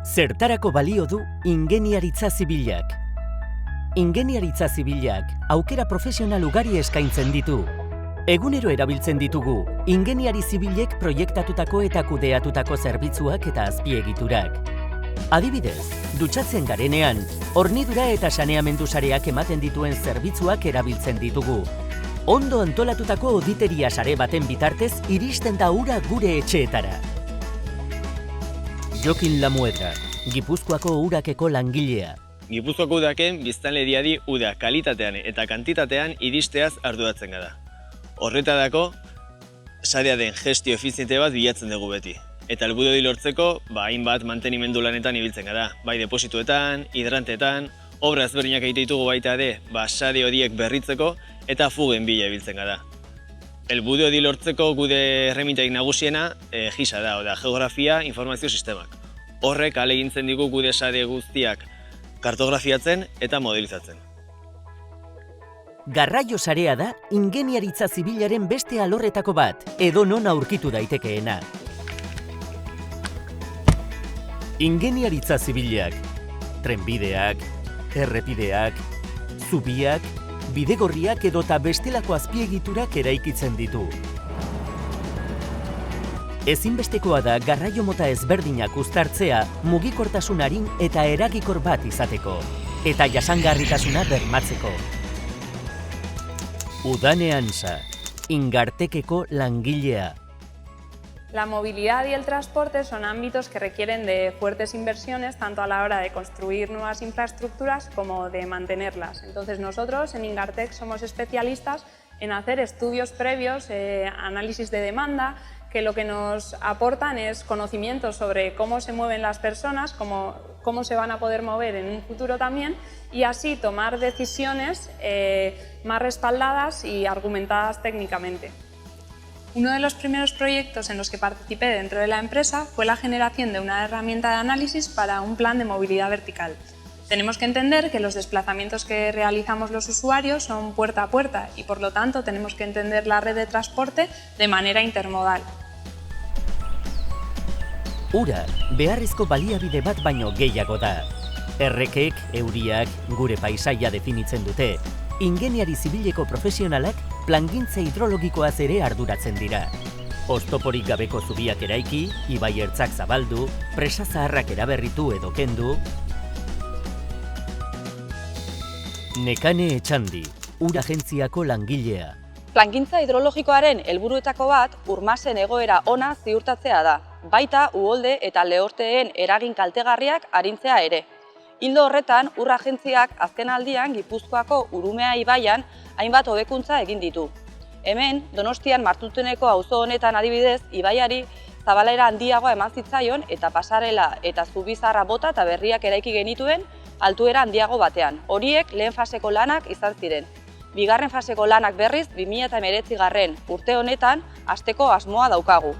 Zertarako balio du ingeniaritza zibilak? Ingeniaritza zibilak aukera profesional ugari eskaintzen ditu. Egunero erabiltzen ditugu ingeniari zibilek proiektatutako eta kudeatutako zerbitzuak eta azpiegiturak. Adibidez, dutxatzen garenean, hornidura eta saneamendu sareak ematen dituen zerbitzuak erabiltzen ditugu. Ondo antolatutako auditeria sare baten bitartez iristen da ura gure etxeetara. Jokin Lamuedra, Gipuzkoako urakeko langilea. Gipuzkoako udaken biztanleriari uda kalitatean eta kantitatean iristeaz arduratzen gara. Horretadako, sarearen gestio efiziente bat bilatzen dugu beti. Eta helburu hori lortzeko, hainbat mantenimendu lanetan ibiltzen gara. Bai deposituetan, hidrantetan, obra ezberdinak egite ditugu baita ere, sare horiek berritzeko eta fugen bila ibiltzen gara. Helburu hori lortzeko gure erremintarik nagusiena GISa da, oda geografia informazio sistemak. Horrek ahalegintzen digu gure sare guztiak kartografiatzen eta modelizatzen. Garraio sarea da ingeniaritza zibilaren beste alorretako bat, edonon aurkitu daitekeena. Ingeniaritza zibilak, trenbideak, errepideak, zubiak, bidegorriak edota bestelako azpiegiturak eraikitzen ditu. Ezinbestekoa da garraio mota ezberdinak uztartzea mugikortasun arin eta eragikor bat izateko, eta jasangarritasuna bermatzeko. Udane Ansa, Ingartekeko langilea. La movilidad y el transporte son ámbitos que requieren de fuertes inversiones tanto a la hora de construir nuevas infraestructuras como de mantenerlas. Entonces nosotros en Ingartec somos especialistas en hacer estudios previos, análisis de demanda, que lo que nos aportan es conocimientos sobre cómo se mueven las personas, cómo se van a poder mover en un futuro también, y así tomar decisiones más respaldadas y argumentadas técnicamente. Uno de los primeros proyectos en los que participé dentro de la empresa fue la generación de una herramienta de análisis para un plan de movilidad vertical. Tenemos que entender que los desplazamientos que realizamos los usuarios son puerta a puerta y por lo tanto tenemos que entender la red de transporte de manera intermodal. Ura, beharrezko baliabide bat baino gehiago da. Errekek, euriak, gure paisaia definitzen dute. Ingeniari zibileko profesionalak plangintza hidrologikoaz ere arduratzen dira. Oztoporik gabeko zubiak eraiki, ibai ertzak zabaldu, presa zaharrak eraberritu edo kendu. Nekane Etxandi, ur agentziako langilea. Plangintza hidrologikoaren helburuetako bat urmasen egoera ona ziurtatzea da, baita uholde eta lehorteen eragin kaltegarriak arintzea ere. Ildo horretan, ur agentziak azken aldian Gipuzkoako Urumea ibaian hainbat hobekuntza egin ditu. Hemen, Donostian Martuteneko auzo honetan adibidez, ibaiari zabalera handiagoa eman zitzaion eta pasarela eta zubizarra bota eta berriak eraiki genituen altuera handiago batean. Horiek lehen faseko lanak izan ziren. Bigarren faseko lanak berriz 2019 urte honetan hasteko asmoa daukagu.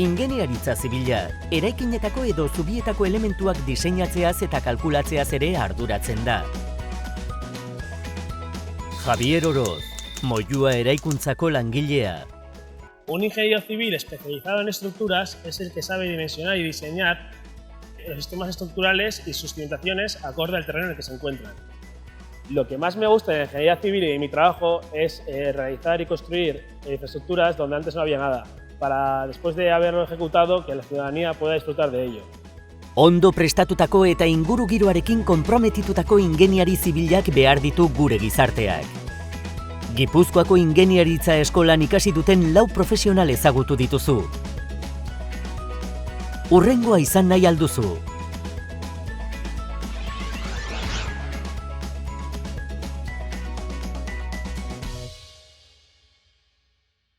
Ingeniaritza zibila, eraikinetako edo zubietako elementuak diseinatzeaz eta kalkulatzeaz ere arduratzen da. Javier Oroz, Moyua eraikuntzako langilea. Un ingeniero civil especializado en estructuras es el que sabe dimensionar y diseñar los sistemas estructurales y sus cimentaciones acorde al terreno en el que se encuentran. Lo que más me gusta de la ingeniería civil y de mi trabajo es realizar y construir infraestructuras donde antes no había nada, para después de haberlo ejecutado que la ciudadanía pueda disfrutar de ello. Ondo prestatutako eta inguru giroarekin konprometitutako ingeniari zibilak behar ditu gure gizarteak. Gipuzkoako ingeniaritza eskolan ikasi duten 4 profesional ezagutu dituzu. Hurrengoa izan nahi alduzu.